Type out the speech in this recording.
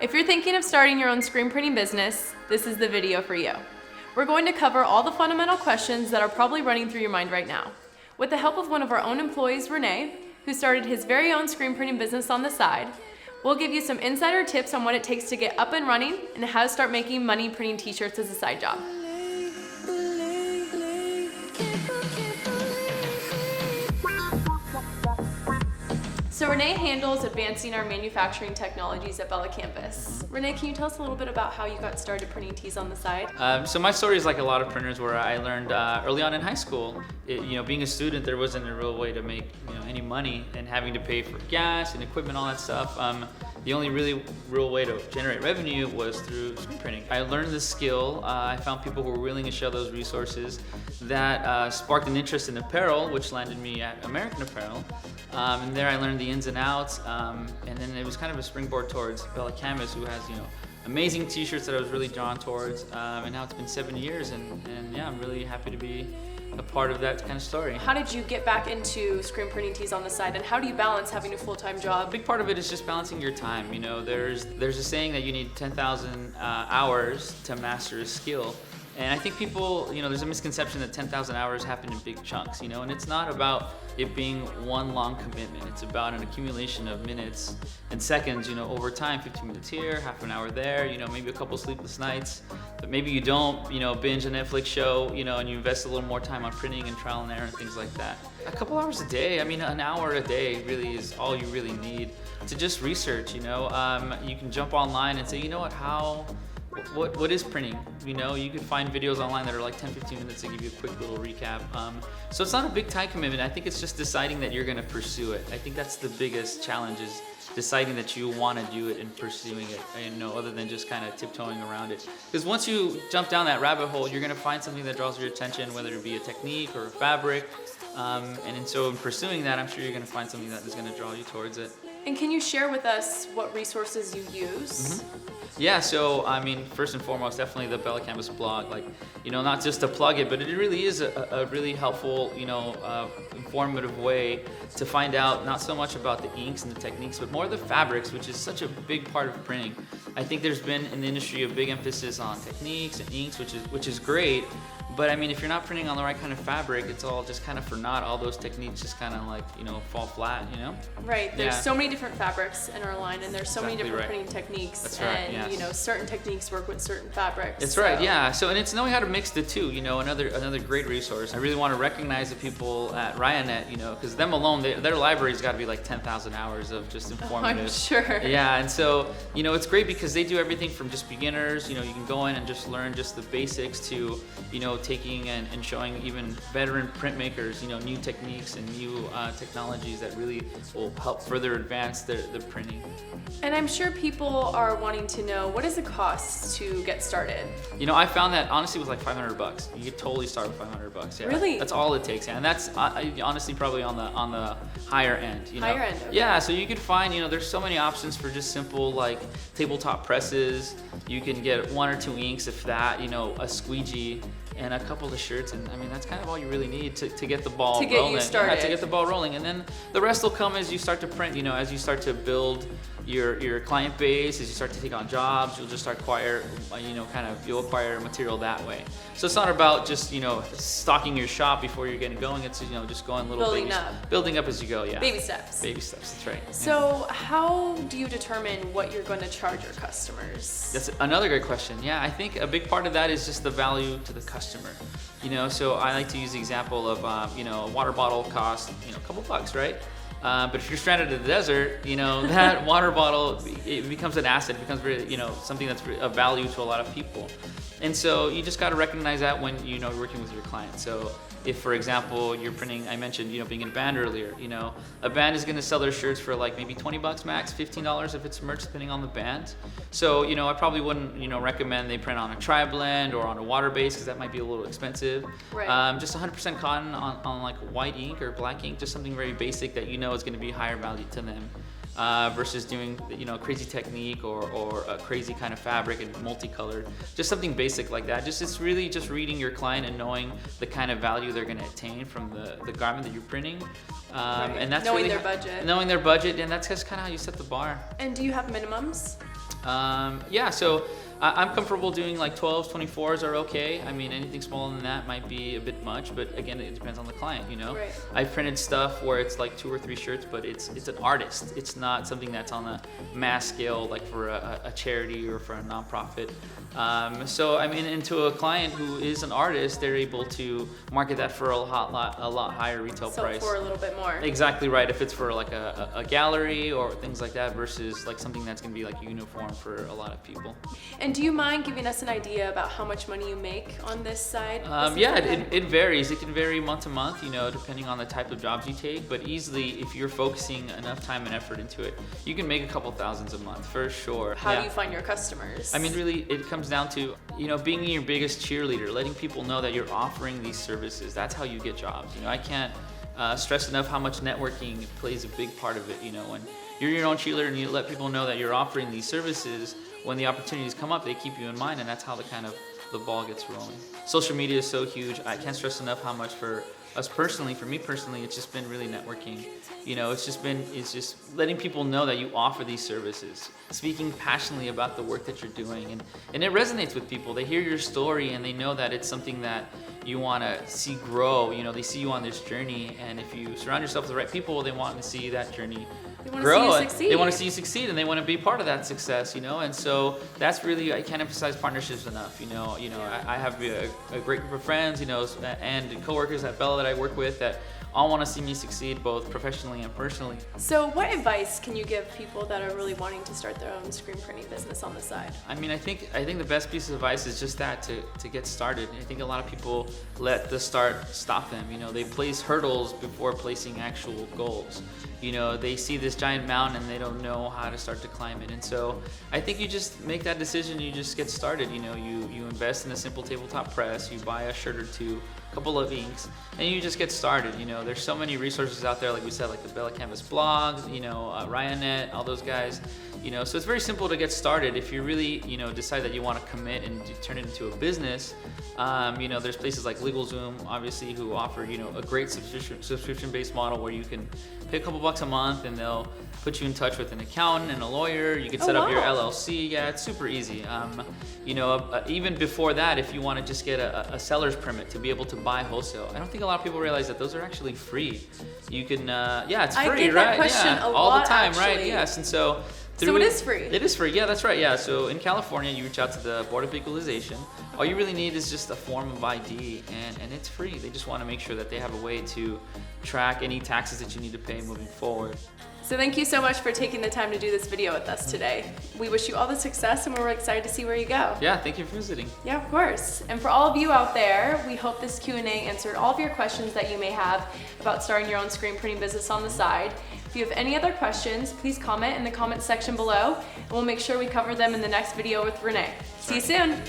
If you're thinking of starting your own screen printing business, this is the video for you. We're going to cover all the fundamental questions that are probably running through your mind right now. With the help of one of our own employees, Rene, who started his very own screen printing business on the side, we'll give you some insider tips on what it takes to get up and running and how to start making money printing t-shirts as a side job. So Rene handles advancing our manufacturing technologies at BELLA+CANVAS. Rene, can you tell us a little bit about how you got started printing tees on the side? So my story is like a lot of printers, where I learned early on in high school. Being a student, there wasn't a real way to make any money, and having to pay for gas and equipment, all that stuff. The only really real way to generate revenue was through screen printing. I learned this skill. I found people who were willing to share those resources. That sparked an interest in apparel, which landed me at American Apparel. And there I learned the ins and outs, and then it was kind of a springboard towards BELLA+CANVAS, who has amazing t-shirts that I was really drawn towards, and now it's been 7 years, and yeah, I'm really happy to be a part of that kind of story. How did you get back into screen printing tees on the side, and how do you balance having a full-time job? A big part of it is just balancing your time. There's a saying that you need 10,000 hours to master a skill. And I think people, there's a misconception that 10,000 hours happen in big chunks, and it's not about it being one long commitment. It's about an accumulation of minutes and seconds, over time, 15 minutes here, half an hour there, maybe a couple sleepless nights, but maybe you don't, binge a Netflix show, and you invest a little more time on printing and trial and error and things like that. A couple hours a day, an hour a day really is all you really need to just research, You can jump online and say, what is printing? You can find videos online that are like 10-15 minutes to give you a quick little recap. So it's not a big time commitment. I think it's just deciding that you're going to pursue it. I think that's the biggest challenge, is deciding that you want to do it and pursuing it, other than just kind of tiptoeing around it. Because once you jump down that rabbit hole, you're going to find something that draws your attention, whether it be a technique or a fabric. And so in pursuing that, I'm sure you're going to find something that is going to draw you towards it. And can you share with us what resources you use? Yeah, so first and foremost, definitely the BELLA+CANVAS blog. Not just to plug it, but it really is a really helpful, informative way to find out not so much about the inks and the techniques, but more the fabrics, which is such a big part of printing. I think there's been in the industry a big emphasis on techniques and inks, which is great. But if you're not printing on the right kind of fabric, it's all just kind of for naught. All those techniques just kind of fall flat, Right. There's so many different fabrics in our line, and there's so many different printing techniques. That's right. And certain techniques work with certain fabrics. That's right. Yeah. So, and it's knowing how to mix the two. Another great resource. I really want to recognize the people at Ryanet, because them alone, their library's got to be like 10,000 hours of just informative. I'm sure. Yeah. And so, it's great because they do everything from just beginners. You can go in and just learn just the basics to, taking and showing even veteran printmakers, new techniques and new technologies that really will help further advance the printing. And I'm sure people are wanting to know, what is the cost to get started? I found that honestly with like $500. You could totally start with $500. Yeah. Really? That's all it takes, and that's honestly probably on the higher end. Higher end. Okay. Yeah. So you could find, there's so many options for just simple like tabletop presses. You can get 1 or 2 inks, if that. A squeegee and a couple of shirts, and that's kind of all you really need to get the ball rolling. To get you started. Yeah, to get the ball rolling, and then the rest will come as you start to print. As you start to build your client base, as you start to take on jobs, you'll just start you'll acquire material that way. So it's not about just stocking your shop before you're getting going. It's just going little building up as you go. Yeah. Baby steps. Baby steps. That's right. So how do you determine what you're going to charge your customers? That's another great question. Yeah, I think a big part of that is just the value to the customer. So I like to use the example of a water bottle costs a couple bucks, right? But if you're stranded in the desert, that water bottle, it becomes an asset. It becomes really, something that's of value to a lot of people. And so you just got to recognize that when you're working with your client. So if, for example, you're printing, I mentioned being in a band earlier. A band is going to sell their shirts for like maybe $20 max, $15 if it's merch, depending on the band. So I probably wouldn't recommend they print on a tri-blend or on a water base, because that might be a little expensive. Right. Just 100% cotton on like white ink or black ink, just something very basic that is going to be higher value to them. Versus doing crazy technique or a crazy kind of fabric and multicolored, just something basic like that. It's really just reading your client and knowing the kind of value they're going to attain from the garment that you're printing, right. And that's knowing really their budget. Knowing their budget, and that's just kind of how you set the bar. And do you have minimums? Yeah, so I'm comfortable doing like 12s, 24s are okay. I mean, anything smaller than that might be a bit much, but again, it depends on the client, you know? Right. I've printed stuff where it's like 2 or 3 shirts, but it's an artist. It's not something that's on a mass scale, like for a charity or for a nonprofit. So I mean, into a client who is an artist, they're able to market that for a lot higher retail price. So for a little bit more. Exactly right. If it's for like a gallery or things like that versus like something that's gonna be like uniform for a lot of people. And do you mind giving us an idea about how much money you make on this side? Yeah, it varies. It can vary month to month, you know, depending on the type of jobs you take. But easily, if you're focusing enough time and effort into it, you can make a couple thousands a month for sure. How do you find your customers? I mean, really, it comes down to, you know, being your biggest cheerleader, letting people know that you're offering these services. That's how you get jobs. You know, I can't stress enough how much networking plays a big part of it. You know, when you're your own cheerleader and you let people know that you're offering these services, when the opportunities come up, they keep you in mind, and that's how the ball gets rolling. Social media is so huge. I can't stress enough how much for us personally, for me personally, it's just been really networking. You know, it's just letting people know that you offer these services, speaking passionately about the work that you're doing, and it resonates with people. They hear your story and they know that it's something that you want to see grow. You know, they see you on this journey, and if you surround yourself with the right people, they want to see that journey grow. They want to see you succeed, and they want to be part of that success, you know. And so that's really, I can't emphasize partnerships enough. You know, I have a great group of friends, you know, and coworkers at Bella that I work with that all want to see me succeed, both professionally and personally. So what advice can you give people that are really wanting to start their own screen printing business on the side? I mean, I think the best piece of advice is just that, to get started. I think a lot of people let the start stop them. You know, they place hurdles before placing actual goals. You know, they see this giant mountain and they don't know how to start to climb it. And so I think you just make that decision, you just get started. You know, you invest in a simple tabletop press, you buy a shirt or two, a couple of inks, and you just get started. You know, there's so many resources out there, like we said, like the BELLA+CANVAS blog, you know, Ryan, all those guys. You know, so it's very simple to get started. If you really, you know, decide that you want to commit and turn it into a business, you know, there's places like LegalZoom, obviously, who offer, you know, a great subscription-based model where you can pay a couple bucks a month and they'll put you in touch with an accountant and a lawyer. You can set up your LLC. Yeah, it's super easy. You know, even before that, if you want to just get a seller's permit to be able to buy wholesale, I don't think a lot of people realize that those are actually free. You can, yeah, it's free, I get right? That question yeah, a all lot, the time, actually. right? Yes, and so. So it is free? It is free, yeah, that's right, yeah. So in California, you reach out to the Board of Equalization. All you really need is just a form of ID, and it's free. They just want to make sure that they have a way to track any taxes that you need to pay moving forward. So thank you so much for taking the time to do this video with us today. We wish you all the success, and we're excited to see where you go. Yeah, thank you for visiting. Yeah, of course. And for all of you out there, we hope this Q&A answered all of your questions that you may have about starting your own screen printing business on the side. If you have any other questions, please comment in the comments section below, and we'll make sure we cover them in the next video with Rene. See you soon.